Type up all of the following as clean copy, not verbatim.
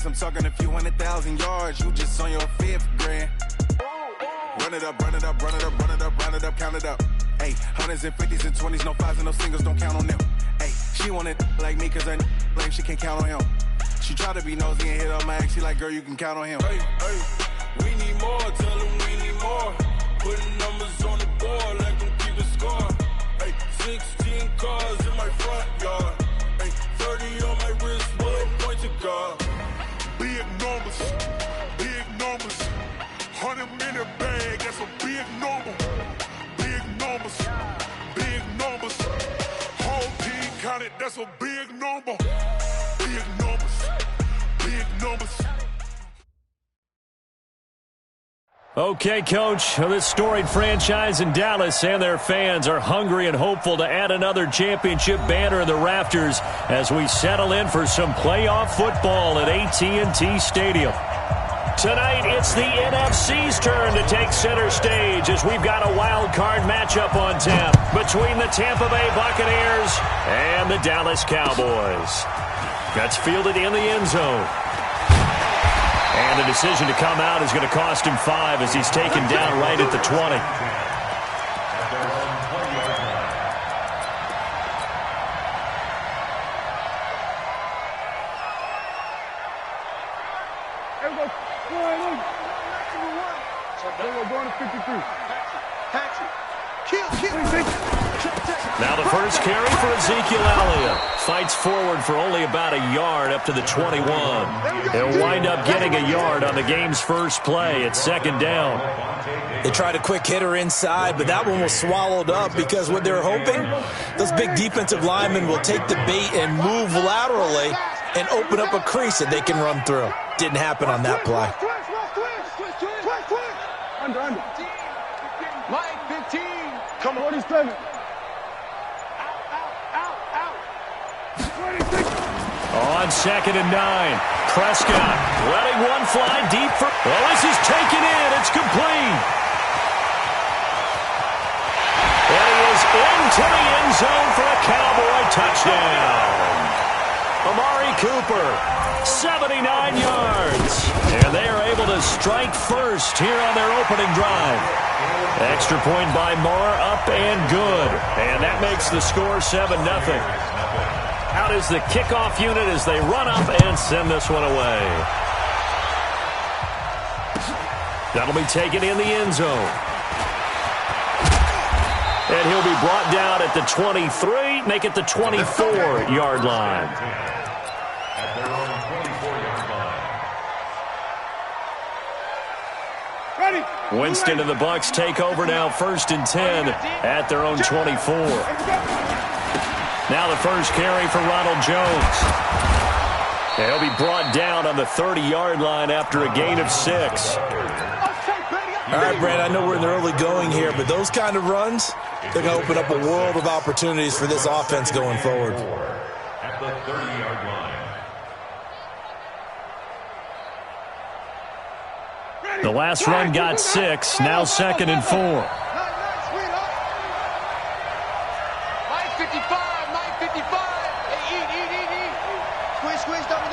I'm talking a few 100,000 yards. You just on your 5th grand. Run it up, run it up, run it up, run it up, round it up, count it up. Hey, hundreds and 50s and 20s, no 5s and no singles, don't count on them. Hey, she want it like me, cause her blame, she can't count on him. She try to be nosy and hit on my ex, she like, girl, you can count on him. Hey, hey, we need more, tell them we need more. Putting numbers on the board, like them keep a score. Hey, 16 cars in my front yard. Hey, 30 on my wrist, bullet point to God. Big numbers, big numbers. 100 minute bag, that's a big number. Big numbers, big numbers. Whole team counted, that's a big number. Big numbers, big numbers. Okay, Coach, this storied franchise in Dallas and their fans are hungry and hopeful to add another championship banner in the rafters as we settle in for some playoff football at AT&T Stadium. Tonight, it's the NFC's turn to take center stage as we've got a wild card matchup on tap between the Tampa Bay Buccaneers and the Dallas Cowboys. That's fielded in the end zone. And the decision to come out is going to cost him 5 as he's taken down right at the 20. Now the first carry for Ezekiel Elliott. Fights forward for only about a yard up to the 21. He'll wind up getting a yard on the game's first play. It's second down. They tried a quick hitter inside, but that one was swallowed up because what they're hoping, those big defensive linemen will take the bait and move laterally and open up a crease that they can run through. Didn't happen on that play. Under. Mike, 15. Come on, 47. On 2nd and 9, Prescott letting one fly deep for... Well, this is taken in. It's complete. And he is into the end zone for a Cowboy touchdown. Amari Cooper, 79 yards. And they are able to strike first here on their opening drive. Extra point by Moore, up and good. And that makes the score 7-0. Out is the kickoff unit as they run up and send this one away. That'll be taken in the end zone. And he'll be brought down at the 23, make it the 24-yard line. Winston and the Bucs take over now, 1st and 10 at their own 24. Now the first carry for Ronald Jones. And he'll be brought down on the 30-yard line after a gain of 6. All right, Brad, I know we're in the early going here, but those kind of runs, they're going to open up a world of opportunities for this offense going forward. At the 30-yard line. The last run got 6, now 2nd and 4. Mike 55, Mike 55. Hey, eat. Squish, double.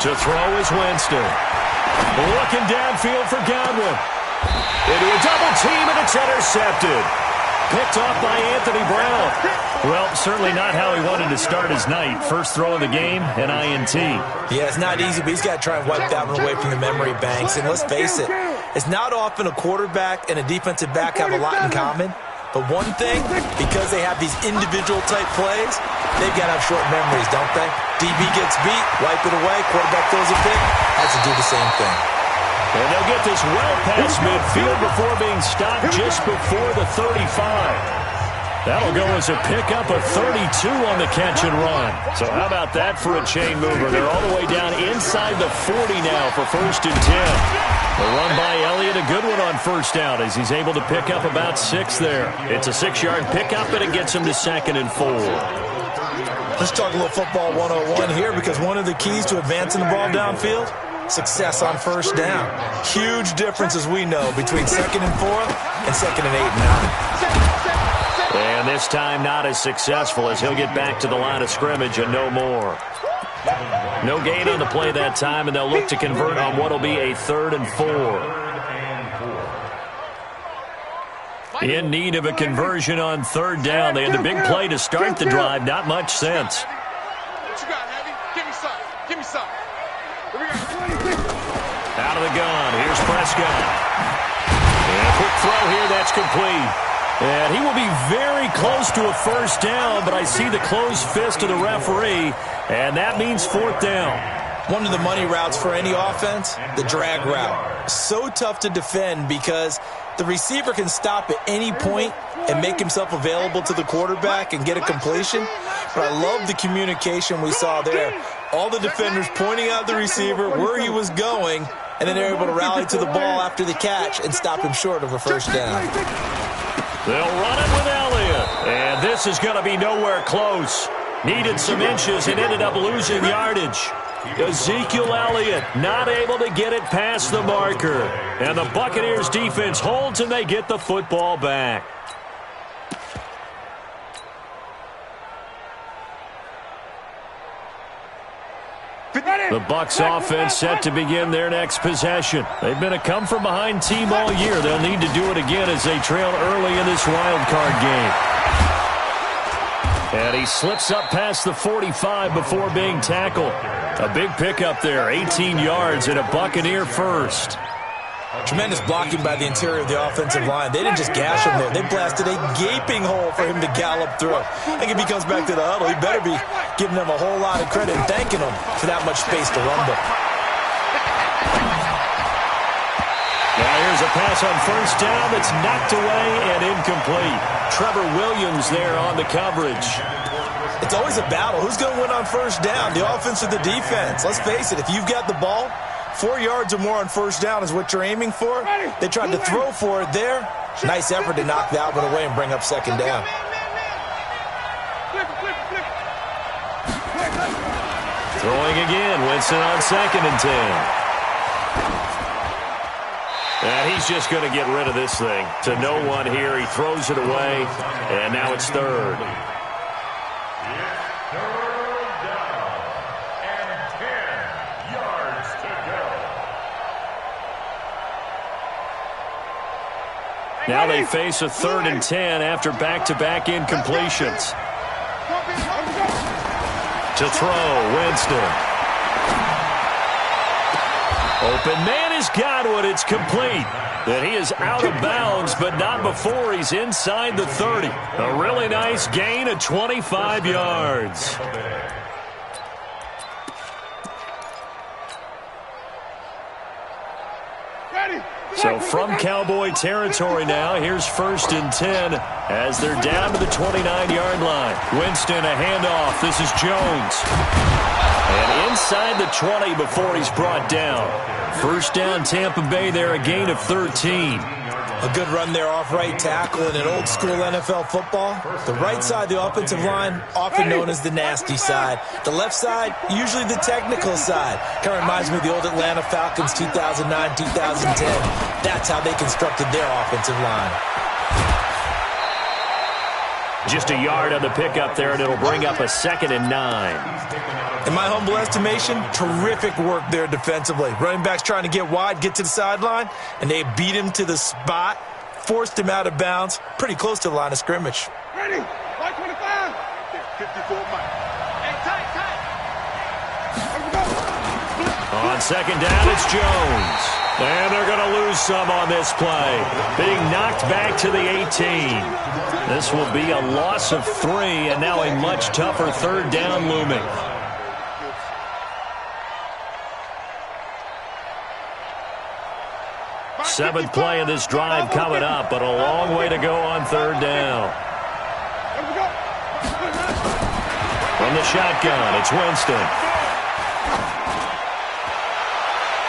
To throw is Winston. Looking downfield for Godwin. Into a double team, and it's intercepted. Picked off by Anthony Brown. Well, certainly not how he wanted to start his night. First throw of the game, an INT. Yeah, it's not easy, but he's got to try and wipe that one away from the memory banks. And let's face it, it's not often a quarterback and a defensive back have a lot in common. But one thing, because they have these individual-type plays, they've got to have short memories, don't they? DB gets beat, wipe it away, quarterback throws a pick, has to do the same thing. And they'll get this well past midfield before being stopped just before the 35. That'll go as a pickup of 32 on the catch and run. So how about that for a chain mover? They're all the way down inside the 40 now for 1st and 10. The run by Elliott, a good one on first down as he's able to pick up about 6 there. It's a 6-yard pickup, and it gets him to 2nd and 4. Let's talk a little football 101 here, because one of the keys to advancing the ball downfield, success on first down. Huge difference, as we know, between 2nd and 4 and 2nd and 8 and 9. And this time not as successful as he'll get back to the line of scrimmage and no more. No gain on the play that time, and they'll look to convert on what will be a 3rd and 4. In need of a conversion on 3rd down. They had the big play to start the drive. Not much sense. What you got, Heavy? Give me some. Give me some. Out of the gun. Here's Prescott. And a quick throw here. That's complete. And he will be very close to a 1st down, but I see the closed fist of the referee, and that means 4th down. One of the money routes for any offense, the drag route. So tough to defend because the receiver can stop at any point and make himself available to the quarterback and get a completion. But I love the communication we saw there. All the defenders pointing out the receiver, where he was going, and then they're able to rally to the ball after the catch and stop him short of a 1st down. They'll run it with Elliott. And this is going to be nowhere close. Needed some inches and ended up losing yardage. Ezekiel Elliott not able to get it past the marker. And the Buccaneers defense holds and they get the football back. The Bucs offense set to begin their next possession. They've been a come-from-behind team all year. They'll need to do it again as they trail early in this wild card game. And he slips up past the 45 before being tackled. A big pickup there, 18 yards and a Buccaneer 1st. Tremendous blocking by the interior of the offensive line. They didn't just gash him there. They blasted a gaping hole for him to gallop through. I think if he comes back to the huddle, he better be giving them a whole lot of credit and thanking them for that much space to rumble. Now here's a pass on 1st down that's knocked away and incomplete. Trevor Williams there on the coverage. It's always a battle. Who's going to win on 1st down, the offense or the defense? Let's face it, if you've got the ball, 4 yards or more on 1st down is what you're aiming for. They tried to throw for it there. Nice effort to knock that one away and bring up 2nd down. Throwing again, Winston on 2nd and 10. And he's just going to get rid of this thing. To no one here, he throws it away, and now it's 3rd. Now they face a 3rd and 10 after back-to-back incompletions. To throw, Winston. Open man is Godwin. It's complete. That he is out of bounds, but not before he's inside the 30. A really nice gain of 25 yards. So from Cowboy territory now, here's 1st and 10 as they're down to the 29-yard line. Winston, a handoff. This is Jones. And inside the 20 before he's brought down. 1st down, Tampa Bay there, a gain of 13. A good run there off right tackle in an old-school NFL football. The right side of the offensive line, often known as the nasty side. The left side, usually the technical side. Kind of reminds me of the old Atlanta Falcons 2009, 2010. That's how they constructed their offensive line. Just a yard on the pickup there, and it'll bring up a 2nd and 9. In my humble estimation, terrific work there defensively. Running backs trying to get wide, get to the sideline, and they beat him to the spot, forced him out of bounds, pretty close to the line of scrimmage. Ready? White 25. 54 Mike. Hey, tight. On 2nd down, it's Jones. And they're going to lose some on this play. Being knocked back to the 18. This will be a loss of 3, and now a much tougher 3rd down looming. Seventh play of this drive coming up, but a long way to go on 3rd down. From the shotgun, it's Winston.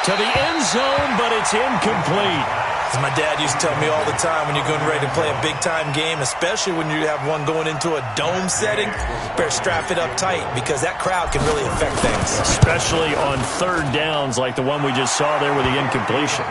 To the end zone, but it's incomplete. As my dad used to tell me all the time, when you're getting ready to play a big-time game, especially when you have one going into a dome setting, better strap it up tight because that crowd can really affect things. Especially on 3rd downs like the one we just saw there with the incompletion.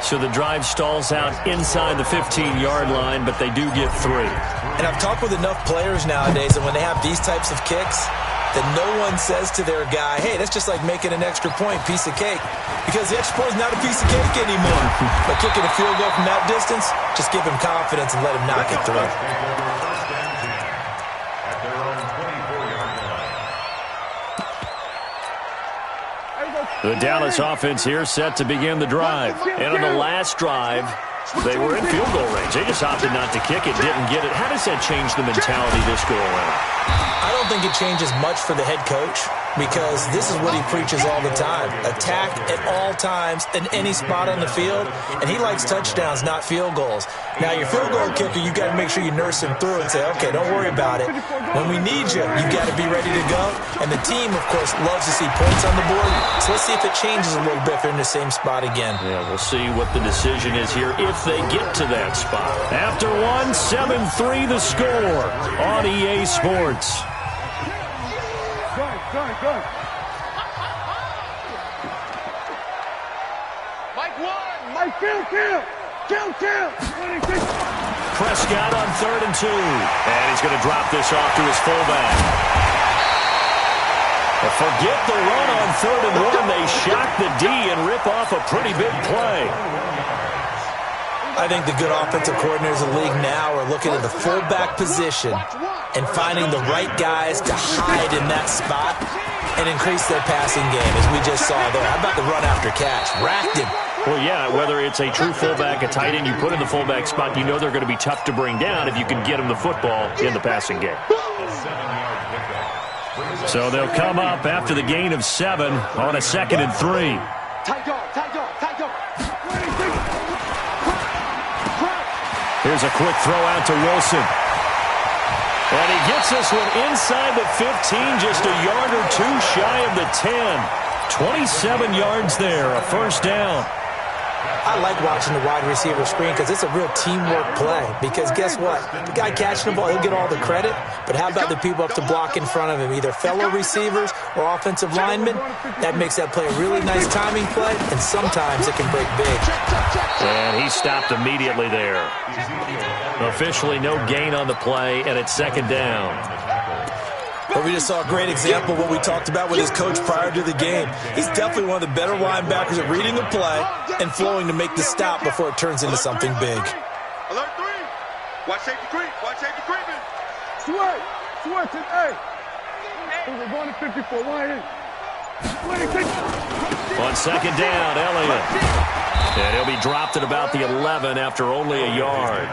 So the drive stalls out inside the 15-yard line, but they do get 3. And I've talked with enough players nowadays, and when they have these types of kicks, that no one says to their guy, hey, that's just like making an extra point, piece of cake. Because the extra point is not a piece of cake anymore. But kicking a field goal from that distance, just give him confidence and let him knock it through. The Dallas offense here set to begin the drive. And on the last drive, they were in field goal range. They just opted not to kick it, didn't get it. How does that change the mentality this go around? I don't think it changes much for the head coach because this is what he preaches all the time. Attack at all times in any spot on the field, and he likes touchdowns, not field goals. Now, your field goal kicker, you got to make sure you nurse him through and say, okay, don't worry about it. When we need you, you got to be ready to go. And the team, of course, loves to see points on the board. So let's see if it changes a little bit if they're in the same spot again. Yeah, we'll see what the decision is here if they get to that spot. After one, 7-3 the score on EA Sports. Good. Mike one. Mike kill. Prescott on 3rd and 2. And he's going to drop this off to his fullback. Forget the run on 3rd and 1. They shock the D and rip off a pretty big play. I think the good offensive coordinators in the league now are looking at the fullback position and finding the right guys to hide in that spot and increase their passing game, as we just saw there. How about the run after catch? Racked him. Well, yeah, whether it's a true fullback, a tight end you put in the fullback spot, you know they're going to be tough to bring down if you can get them the football in the passing game. So they'll come up after the gain of 7 on a 2nd and 3. Tight dog. Here's a quick throw out to Wilson. And he gets this one inside the 15, just a yard or two shy of the 10. 27 yards there, a first down. I like watching the wide receiver screen because it's a real teamwork play. Because guess what? The guy catching the ball, he'll get all the credit. But how about the people up to block in front of him, either fellow receivers or offensive linemen? That makes that play a really nice timing play, and sometimes it can break big. And he stopped immediately there. Officially no gain on the play, and it's 2nd down. But we just saw a great example of what we talked about with his coach prior to the game. He's definitely one of the better linebackers at reading the play and flowing to make the stop before it turns into something big. Alert 3. Watch safety creeping. Switch it, hey. We're going to 54. 26. On 2nd down, Elliott. And he'll be dropped at about the 11 after only a yard.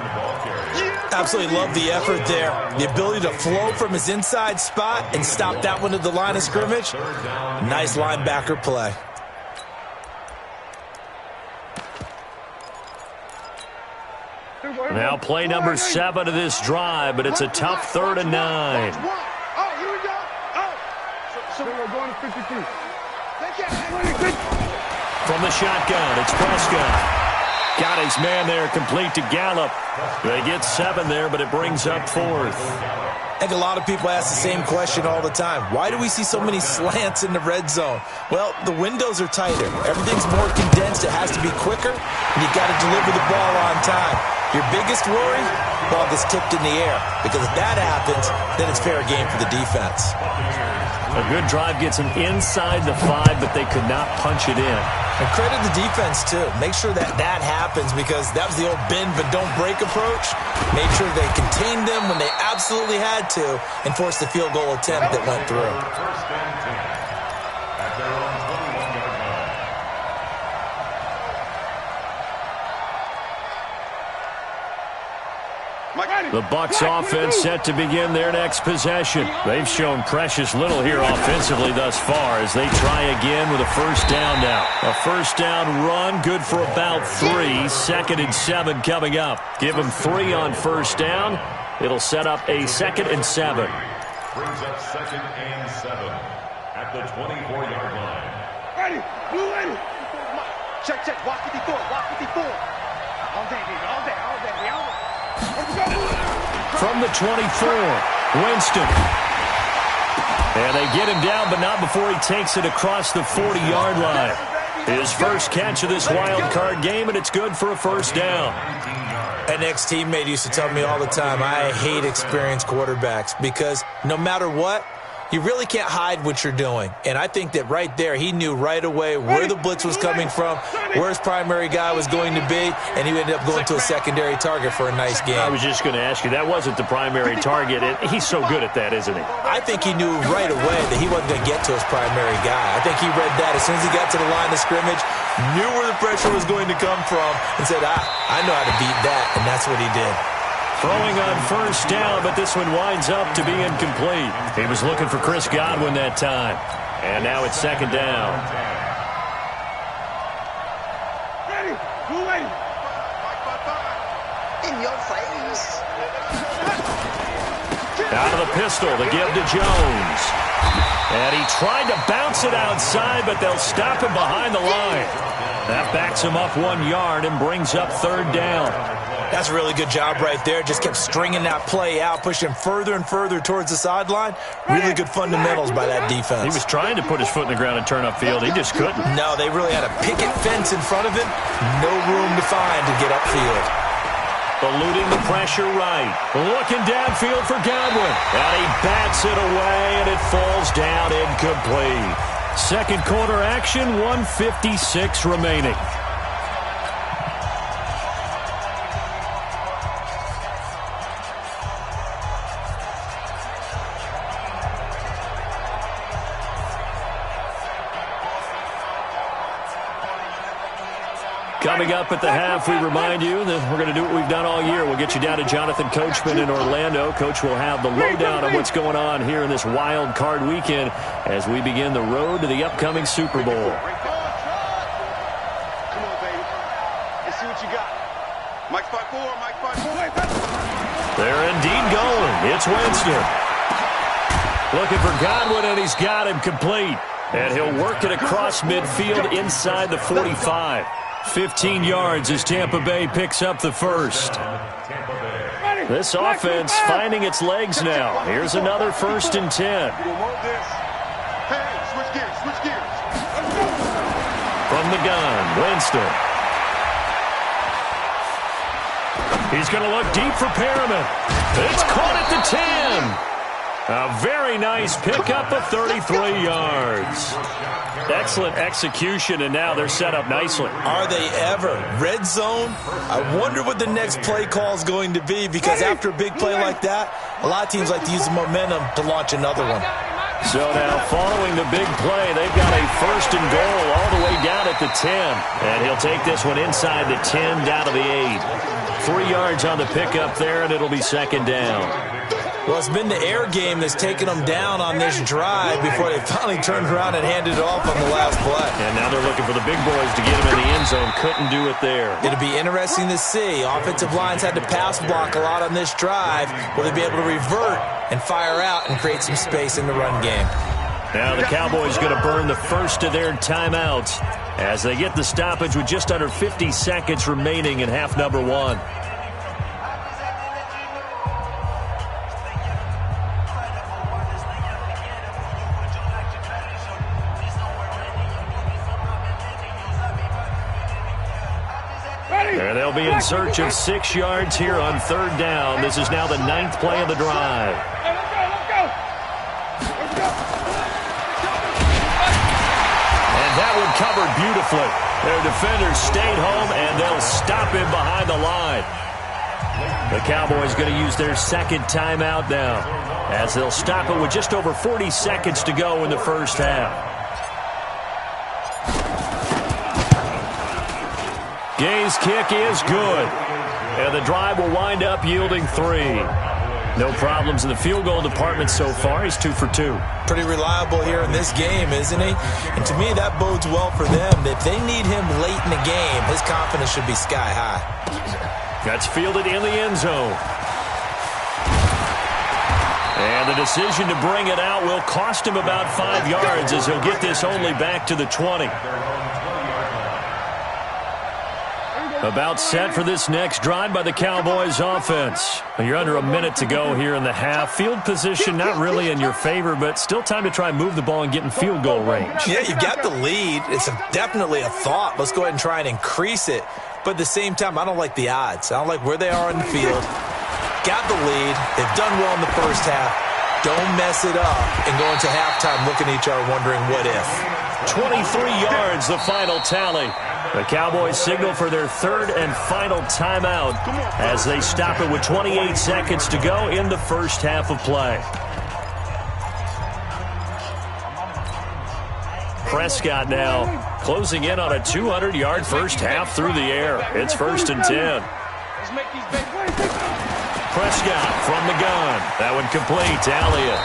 Absolutely love the effort there. The ability to flow from his inside spot and stop that one at the line of scrimmage. Nice linebacker play. Now play number 7 of this drive, but it's a tough 3rd and 9. Here we go. So we're going to 53. From the shotgun, it's Prescott. Got his man there, complete to Gallup. They get 7 there, but it brings up 4th. I think a lot of people ask the same question all the time. Why do we see so many slants in the red zone? Well, the windows are tighter. Everything's more condensed. It has to be quicker, and you got to deliver the ball on time. Your biggest worry? Ball gets tipped in the air, because if that happens, then it's fair game for the defense. A good drive gets them inside the 5, but they could not punch it in. And credit the defense, too. Make sure that happens, because that was the old bend but don't break approach. Made sure they contained them when they absolutely had to and forced the field goal attempt that went through. The Bucs offense set to begin their next possession. They've shown precious little here offensively thus far as they try again with a first down now. A first down run, good for about 3. 2nd and 7 coming up. Give them 3 on first down. It'll set up a 2nd and 7. Brings up 2nd and 7 at the 24-yard line. Ready. Blue ready. Check. Walk 54. All day. From the 24, Winston. And they get him down, but not before he takes it across the 40-yard line. His first catch of this wild card game, and it's good for a first down. An ex-teammate used to tell me all the time, I hate experienced quarterbacks because no matter what, you really can't hide what you're doing. And I think that right there, he knew right away where the blitz was coming from, where his primary guy was going to be, and he ended up going to a secondary target for a nice game. I was just going to ask you, that wasn't the primary target. He's so good at that, isn't he? I think he knew right away that he wasn't going to get to his primary guy. I think he read that as soon as he got to the line of scrimmage, knew where the pressure was going to come from, and said, I know how to beat that, and that's what he did. Throwing on first down, but this one winds up to be incomplete. He was looking for Chris Godwin that time. And now it's second down. Ready? Who ready? In your face. Out of the pistol, the give to Jones. And he tried to bounce it outside, but they'll stop him behind the line. That backs him up 1 yard and brings up third down. That's a really good job right there. Just kept stringing that play out, pushing him further and further towards the sideline. Really good fundamentals by that defense. He was trying to put his foot in the ground and turn upfield. He just couldn't. No, they really had a picket fence in front of him. No room to find to get upfield. Eluding the pressure right. Looking downfield for Godwin. And he bats it away, and it falls down incomplete. Second quarter action, 1:56 remaining. Coming up at the half, we remind you that we're going to do what we've done all year. We'll get you down to Jonathan Coachman in Orlando. Coach will have the lowdown on what's going on here in this wild card weekend as we begin the road to the upcoming Super Bowl. Come on, baby. Let's see what you got. Mike 5-4, Mike 5-4. They're indeed going. It's Winston. Looking for Godwin, and he's got him complete. And he'll work it across midfield inside the 45. 15 yards as Tampa Bay picks up the first. This offense finding its legs now. Here's another 1st and 10. Hey, switch gears. From the gun, Winston. He's going to look deep for Perriman. It's caught at the 10. A very nice pickup of 33 yards. Excellent execution, and now they're set up nicely. Are they ever? Red zone? I wonder what the next play call is going to be, because after a big play like that, a lot of teams like to use the momentum to launch another one. So now, following the big play, they've got a 1st and goal all the way down at the 10. And he'll take this one inside the 10 down to the 8. 3 yards on the pickup there, and it'll be second down. Well, it's been the air game that's taken them down on this drive before they finally turned around and handed it off on the last play. And now they're looking for the big boys to get him in the end zone. Couldn't do it there. It'll be interesting to see. Offensive lines had to pass block a lot on this drive. Will they be able to revert and fire out and create some space in the run game? Now the Cowboys going to burn the first of their timeouts as they get the stoppage with just under 50 seconds remaining in half number 1. And they'll be in search of 6 yards here on third down. This is now the 9th play of the drive. And that one covered beautifully. Their defenders stayed home, and they'll stop him behind the line. The Cowboys going to use their second timeout now, as they'll stop it with just over 40 seconds to go in the first half. Gay's kick is good, and the drive will wind up yielding 3. No problems in the field goal department so far. He's 2 for 2. Pretty reliable here in this game, isn't he? And to me, that bodes well for them. If they need him late in the game, his confidence should be sky high. That's fielded in the end zone. And the decision to bring it out will cost him about 5 yards, as he'll get this only back to the 20. About set for this next drive by the Cowboys offense. You're under a minute to go here in the half. Field position not really in your favor, but still time to try and move the ball and get in field goal range. Yeah, you've got the lead. It's definitely a thought. Let's go ahead and try and increase it. But at the same time, I don't like the odds. I don't like where they are in the field. Got the lead. They've done well in the first half. Don't mess it up and go into halftime looking at each other wondering what if. 23 yards, the final tally. The Cowboys signal for their third and final timeout as they stop it with 28 seconds to go in the first half of play. Prescott now closing in on a 200-yard first half through the air. It's 1st and 10. Prescott from the gun. That one complete to Elliott.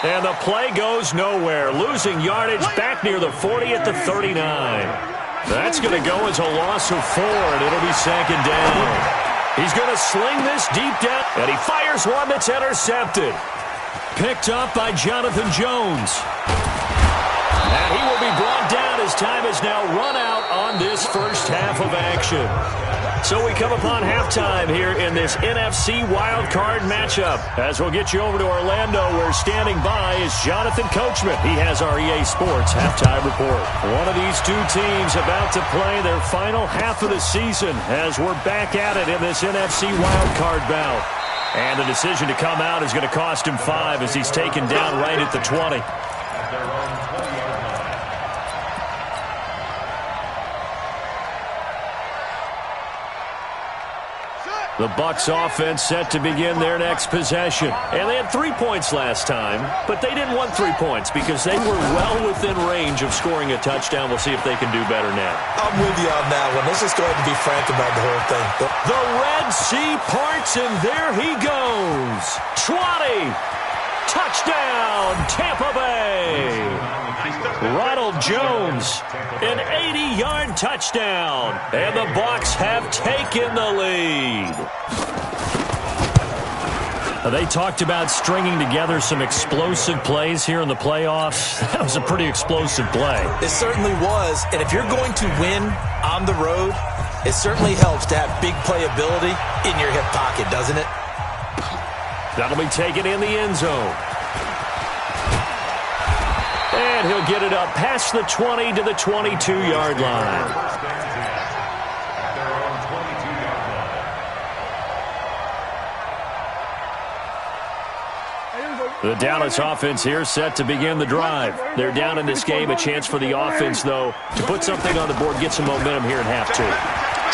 And the play goes nowhere. Losing yardage back near the 40 at the 39. That's going to go as a loss of 4, and it'll be 2nd down. He's going to sling this deep down, and he fires one that's intercepted. Picked up by Jonathan Jones. And he will be brought down as time is now run out on this first half of action. So we come upon halftime here in this NFC wildcard matchup. As we'll get you over to Orlando, where standing by is Jonathan Coachman. He has our EA Sports halftime report. One of these two teams about to play their final half of the season as we're back at it in this NFC wildcard bout. And the decision to come out is going to cost him 5 as he's taken down right at the 20. The Bucs offense set to begin their next possession. And they had 3 points last time, but they didn't want 3 points because they were well within range of scoring a touchdown. We'll see if they can do better now. I'm with you on that one. Let's just go ahead and be frank about the whole thing. The Red Sea parts, and there he goes. 20. Touchdown, Tampa Bay. Ronald Jones, an 80-yard touchdown. And the Bucs have taken the lead. They talked about stringing together some explosive plays here in the playoffs. That was a pretty explosive play. It certainly was. And if you're going to win on the road, it certainly helps to have big playability in your hip pocket, doesn't it? That'll be taken in the end zone. And he'll get it up past the 20 to the 22-yard line. The Dallas offense here set to begin the drive. They're down in this game. A chance for the offense, though, to put something on the board, get some momentum here in half 2.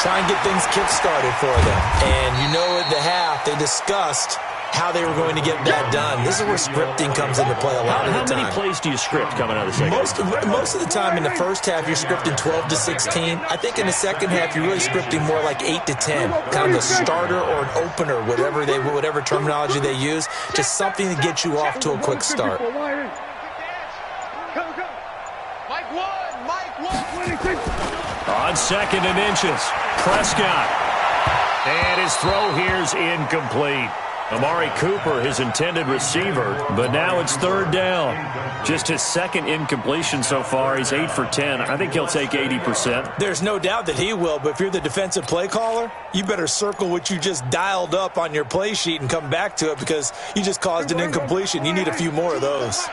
Try and get things kick-started for them. And you know at the half, they discussed how they were going to get that done. This is where scripting comes into play a lot of the time. How many plays do you script coming out of the second half? Most of the time in the first half, you're scripting 12 to 16. I think in the second half, you're really scripting more like 8 to 10. Kind of a starter or an opener, whatever terminology they use. Just something to get you off to a quick start. On 2nd and inches, Prescott. And his throw here's incomplete. Amari Cooper, his intended receiver, but now it's 3rd down. Just his 2nd incompletion so far. He's 8 for 10. I think he'll take 80%. There's no doubt that he will, but if you're the defensive play caller, you better circle what you just dialed up on your play sheet and come back to it because you just caused an incompletion. You need a few more of those.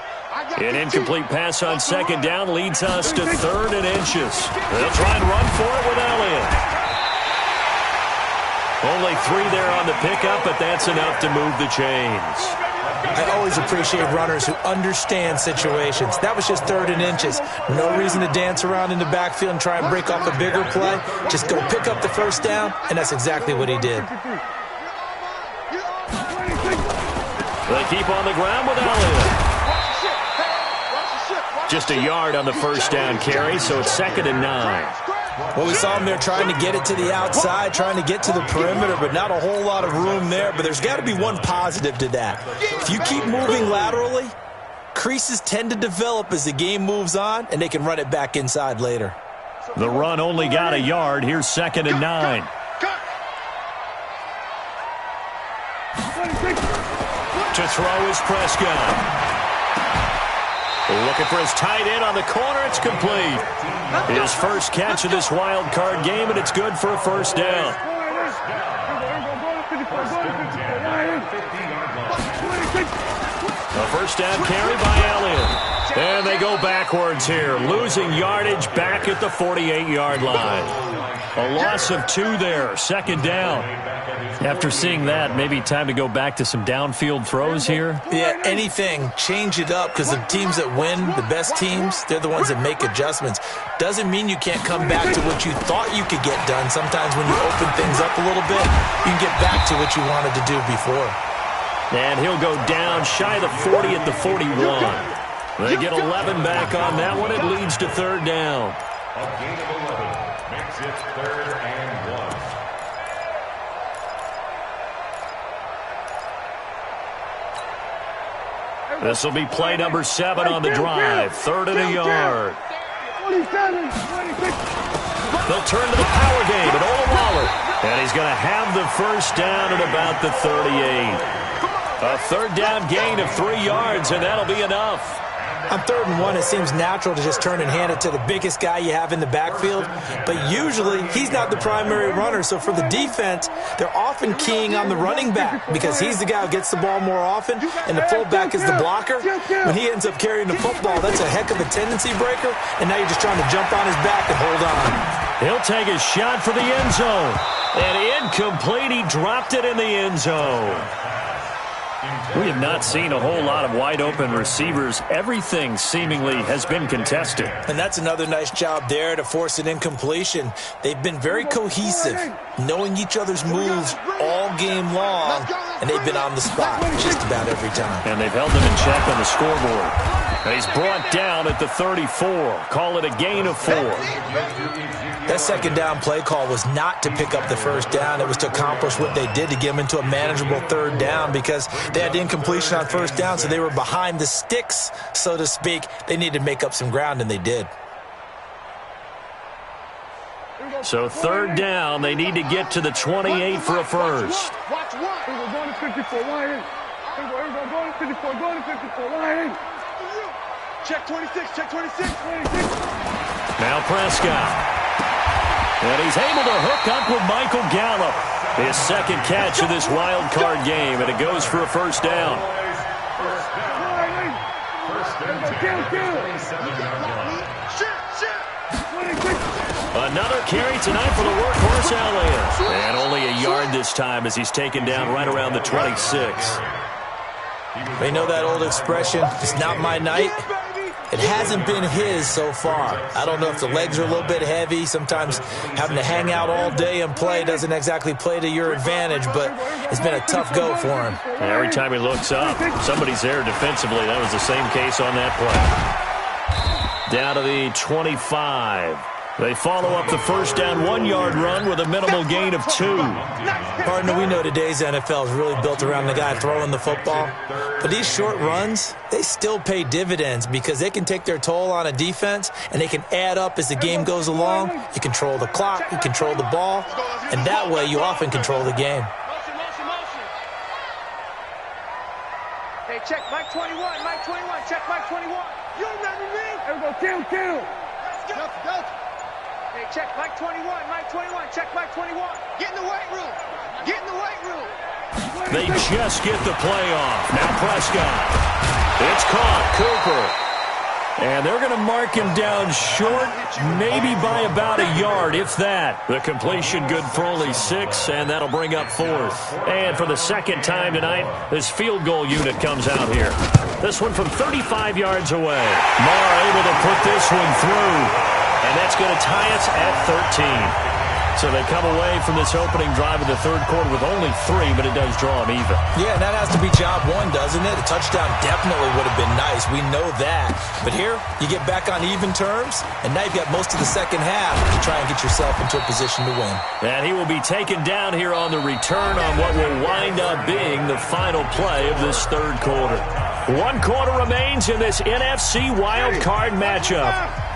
An incomplete pass on 2nd down leads us to 3rd and inches. They'll try and run for it with Elliott. Only 3 there on the pickup, but that's enough to move the chains. I always appreciate runners who understand situations. That was just 3rd and inches. No reason to dance around in the backfield and try and break off a bigger play. Just go pick up the 1st down, and that's exactly what he did. They keep on the ground with Elliott. Just a yard on the 1st down carry, so it's 2nd and 9. Well, we saw him there trying to get it to the outside, trying to get to the perimeter, but not a whole lot of room there. But there's got to be one positive to that. If you keep moving laterally, creases tend to develop as the game moves on, and they can run it back inside later. The run only got a yard. Here's 2nd and 9. To throw is Prescott. Looking for his tight end on the corner. It's complete. His first catch of this wild card game, and it's good for a 1st down. A 1st down carry by Elliott. And they go backwards here, losing yardage back at the 48-yard line. A loss of 2 there, second down. After seeing that, maybe time to go back to some downfield throws here. Yeah, anything. Change it up, because the teams that win, the best teams, they're the ones that make adjustments. Doesn't mean you can't come back to what you thought you could get done. Sometimes when you open things up a little bit, you can get back to what you wanted to do before. And he'll go down shy of the 40 at the 41. They get 11 back on that one. It leads to third down. A gain of 11 makes it 3rd and 1. This will be play number 7 on the drive. 3rd and a yard. They'll turn to the power game at Olawaller. And he's going to have the first down at about the 38. A third down gain of 3 yards, and that'll be enough. On 3rd and 1, it seems natural to just turn and hand it to the biggest guy you have in the backfield. But usually, he's not the primary runner. So for the defense, they're often keying on the running back because he's the guy who gets the ball more often, and the fullback is the blocker. When he ends up carrying the football, that's a heck of a tendency breaker, and now you're just trying to jump on his back and hold on. He'll take a shot for the end zone. And incomplete. He dropped it in the end zone. We have not seen a whole lot of wide-open receivers. Everything seemingly has been contested. And that's another nice job there to force an incompletion. They've been very cohesive, knowing each other's moves all game long, and they've been on the spot just about every time. And they've held them in check on the scoreboard. And he's brought down at the 34. Call it a gain of 4. That second down play call was not to pick up the first down. It was to accomplish what they did to get them into a manageable third down because they had incompletion on first down, so they were behind the sticks, so to speak. They needed to make up some ground, and they did. So third down, they need to get to the 28 for a first. Watch one. Go to 54. Go to 54. Go to 54. Check 26. Check 26. Now Prescott. And he's able to hook up with Michael Gallup. His second catch of this wild card game, and it goes for a first down. Another carry tonight for the workhorse Elliott. And only a yard this time as he's taken down right around the 26. They know that old expression, it's not my night. It hasn't been his so far. I don't know if the legs are a little bit heavy. Sometimes having to hang out all day and play doesn't exactly play to your advantage, but it's been a tough go for him. And every time he looks up, somebody's there defensively. That was the same case on that play. Down to the 25. They follow up the first down 1-yard run with a minimal gain of 2. Partner, we know today's NFL is really built around the guy throwing the football. But these short runs, they still pay dividends because they can take their toll on a defense and they can add up as the game goes along. You control the clock, you control the ball, and that way you often control the game. Hey, check Mike 21, Mike 21, check Mike 21. You remember me? There we go, kill. Let's go. Hey, check Mike 21, Mike 21, check Mike 21. Get in the weight room. Get in the weight room. They just get the play off. Now Prescott. It's caught. Cooper. And they're going to mark him down short, maybe by about a yard, if that. The completion good for only 6, and that'll bring up 4th. And for the second time tonight, this field goal unit comes out here. This one from 35 yards away. Marr able to put this one through. And that's going to tie us at 13. So they come away from this opening drive of the third quarter with only 3, but it does draw them even. Yeah, and that has to be job 1, doesn't it? A touchdown definitely would have been nice. We know that. But here, you get back on even terms, and now you've got most of the second half to try and get yourself into a position to win. And he will be taken down here on the return on what will wind up being the final play of this third quarter. 1 quarter remains in this NFC wild card matchup.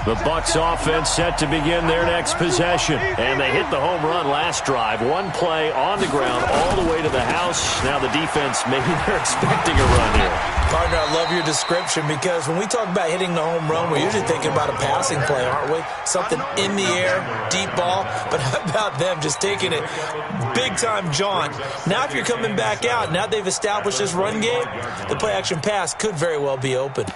The Bucs offense set to begin their next possession. And they hit the home run last drive. 1 play on the ground all the way to the house. Now the defense, maybe they're expecting a run here. Partner, I love your description because when we talk about hitting the home run, we're usually thinking about a passing play, aren't we? Something in the air, deep ball. But how about them just taking it big-time jaunt? Now if you're coming back out, now they've established this run game, the play-action pass could very well be open.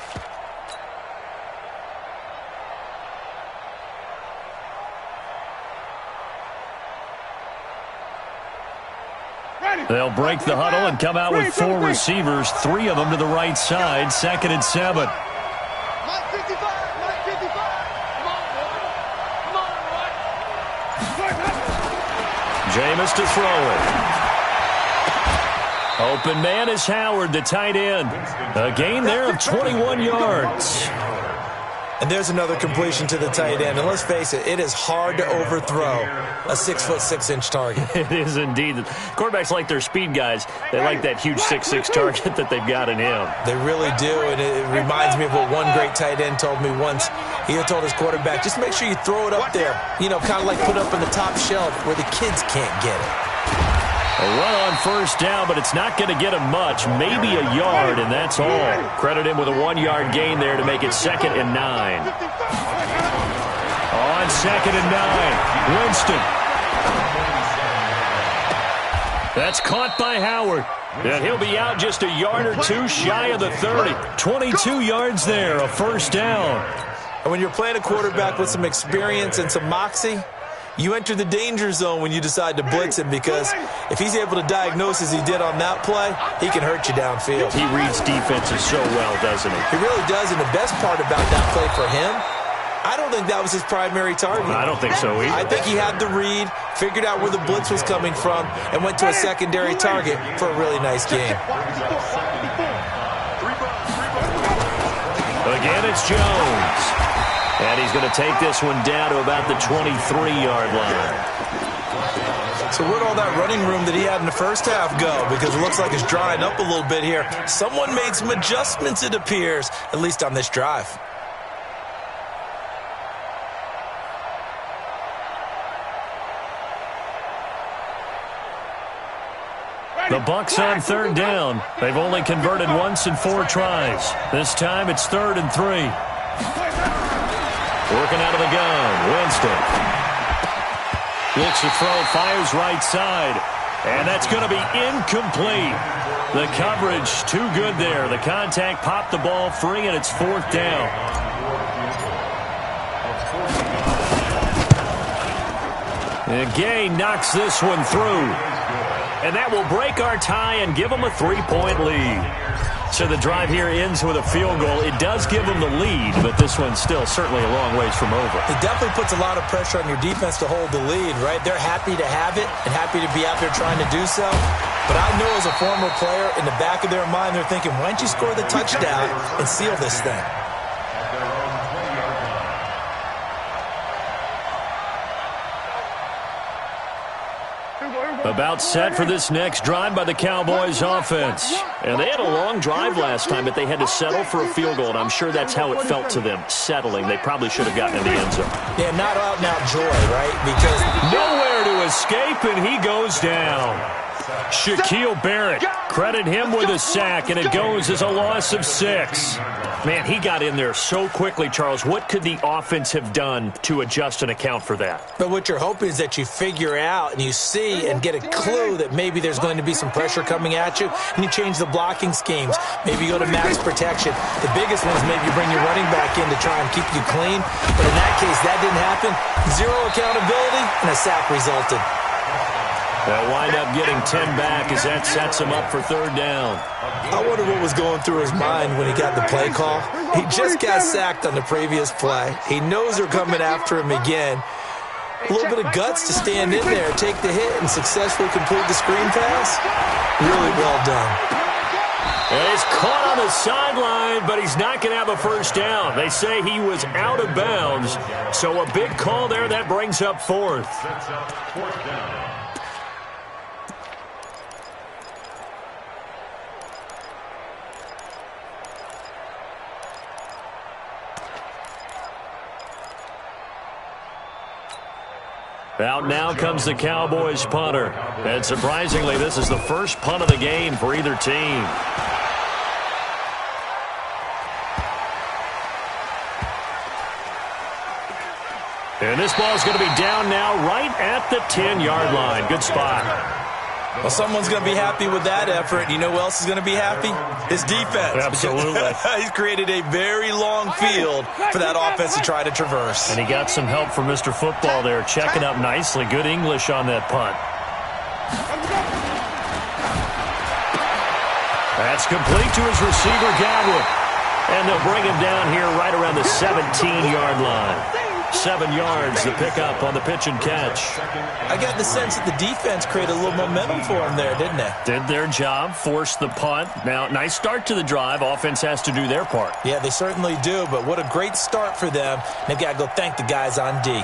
They'll break the huddle and come out with 4 receivers, 3 of them to the right side, 2nd and 7. Mike 55, Mike 55. Come on, boy. Come on, boy. Jameis to throw it. Open man is Howard, the tight end. A gain there of 21 yards. And there's another completion to the tight end. And let's face it, it is hard to overthrow a 6'6" target. It is indeed. Quarterbacks like their speed guys. They like that huge 6'6" target that they've got in him. They really do, and it reminds me of what one great tight end told me once. He had told his quarterback, just make sure you throw it up there. You know, kind of like put it up on the top shelf where the kids can't get it. A run on first down, but it's not going to get him much. Maybe a yard, and that's all. Credit him with a 1-yard gain there to make it 2nd and 9. On 2nd and 9, Winston. That's caught by Howard. And he'll be out just a yard or 2 shy of the 30. 22 yards there, a first down. And when you're playing a quarterback with some experience and some moxie, you enter the danger zone when you decide to blitz him, because if he's able to diagnose as he did on that play, he can hurt you downfield. He reads defenses so well, doesn't he? He really does, and the best part about that play for him, I don't think that was his primary target. I don't think so either. I think he had the read, figured out where the blitz was coming from, and went to a secondary target for a really nice game. Again, it's Jones. And he's going to take this one down to about the 23-yard line. So where'd all that running room that he had in the first half go? Because it looks like it's drying up a little bit here. Someone made some adjustments, it appears, at least on this drive. The Bucs on 3rd down. They've only converted once in 4 tries. This time it's 3rd and 3. Working out of the gun, Winston. Looks to throw, fires right side. And that's going to be incomplete. The coverage too good there. The contact popped the ball free, and it's 4th down. And Gay knocks this one through. And that will break our tie and give them a 3-point lead. So the drive here ends with a field goal. It does give them the lead, but this one's still certainly a long ways from over. It definitely puts a lot of pressure on your defense to hold the lead, right? They're happy to have it and happy to be out there trying to do so. But I know as a former player, in the back of their mind, they're thinking, why don't you score the touchdown and seal this thing? About set for this next drive by the Cowboys offense. And they had a long drive last time, but they had to settle for a field goal, and I'm sure that's how it felt to them, settling. They probably should have gotten in the end zone. Yeah, not out and out joy, right? Because nowhere to escape, and he goes down. Shaquille Barrett, credit him with a sack, and it goes as a loss of 6. Man, he got in there so quickly, Charles. What could the offense have done to adjust and account for that? But what you're hoping is that you figure out and you see and get a clue that maybe there's going to be some pressure coming at you, and you change the blocking schemes. Maybe you go to max protection. The biggest one is maybe you bring your running back in to try and keep you clean. But in that case, that didn't happen. 0 accountability, and a sack resulted. They'll wind up getting 10 back as that sets him up for 3rd down. I wonder what was going through his mind when he got the play call. He just got sacked on the previous play. He knows they're coming after him again. A little bit of guts to stand in there, take the hit, and successfully complete the screen pass. Really well done. And he's caught on the sideline, but he's not going to have a first down. They say he was out of bounds. So a big call there. That brings up 4th. Out now comes the Cowboys punter. And surprisingly, this is the first punt of the game for either team. And this ball is going to be down now right at the 10-yard line. Good spot. Well, someone's going to be happy with that effort. You know who else is going to be happy? His defense. Absolutely. He's created a very long field for that offense to try to traverse. And he got some help from Mr. Football there, checking up nicely. Good English on that punt. That's complete to his receiver, Godwin. And they'll bring him down here right around the 17-yard line. 7 yards, the pickup on the pitch and catch. I got the sense that the defense created a little momentum for him there, didn't they? Did their job, forced the punt. Now, nice start to the drive. Offense has to do their part. Yeah, they certainly do, but what a great start for them. They've got to go thank the guys on D.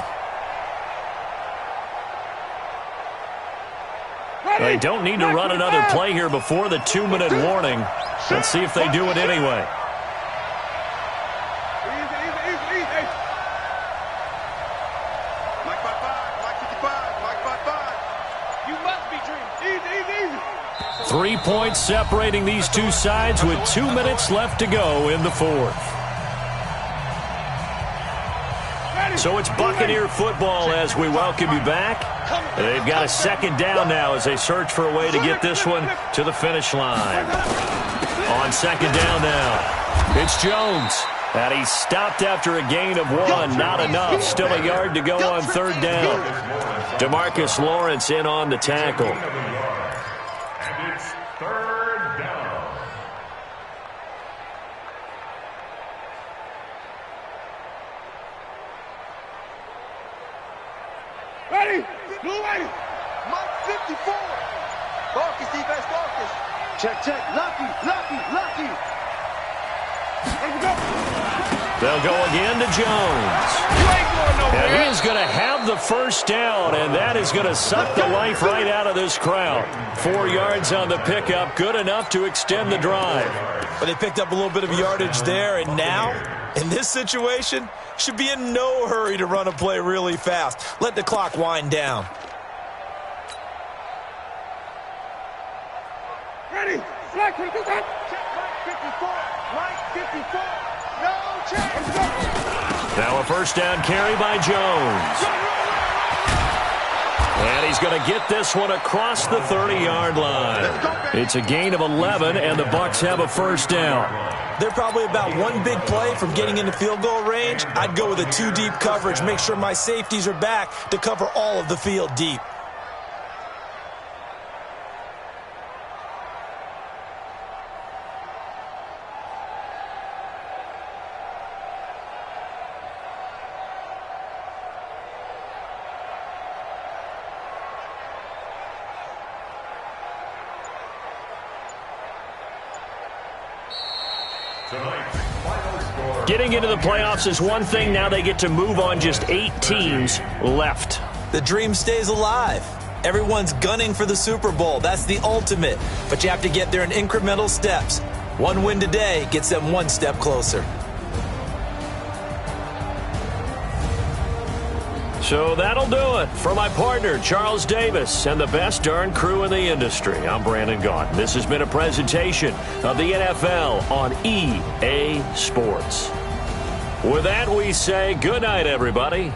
They don't need to run another play here before the 2-minute warning. Let's see if they do it anyway. Mike 5-5, Mike 55, Mike 5-5. You must be dreaming. Easy. 3 points separating these two sides with 2 minutes left to go in the fourth. So it's Buccaneer football as we welcome you back. They've got a second down now as they search for a way to get this one to the finish line. On second down now, it's Jones. And he stopped after a gain of 1. Not enough. Still a yard to go on third down. DeMarcus Lawrence in on the tackle. And it's third down. Ready? Blue ready. Mike 54. Darkest defense, darkest. Check. Lucky. They'll go again to Jones. You ain't going nowhere. And he is going to have the first down, and that is going to suck the life right out of this crowd. 4 yards on the pickup, good enough to extend the drive. But they picked up a little bit of yardage there, and now, in this situation, should be in no hurry to run a play really fast. Let the clock wind down. Ready? Check Mike 54. Mike 54. No check. Now a first down carry by Jones. And he's going to get this one across the 30-yard line. It's a gain of 11, and the Bucs have a first down. They're probably about one big play from getting into field goal range. I'd go with a 2-deep coverage, make sure my safeties are back to cover all of the field deep. Getting into the playoffs is one thing. Now they get to move on just 8 teams left. The dream stays alive. Everyone's gunning for the Super Bowl. That's the ultimate. But you have to get there in incremental steps. One win today gets them one step closer. So that'll do it. For my partner, Charles Davis, and the best darn crew in the industry, I'm Brandon Gaudin. This has been a presentation of the NFL on EA Sports. With that, we say good night, everybody.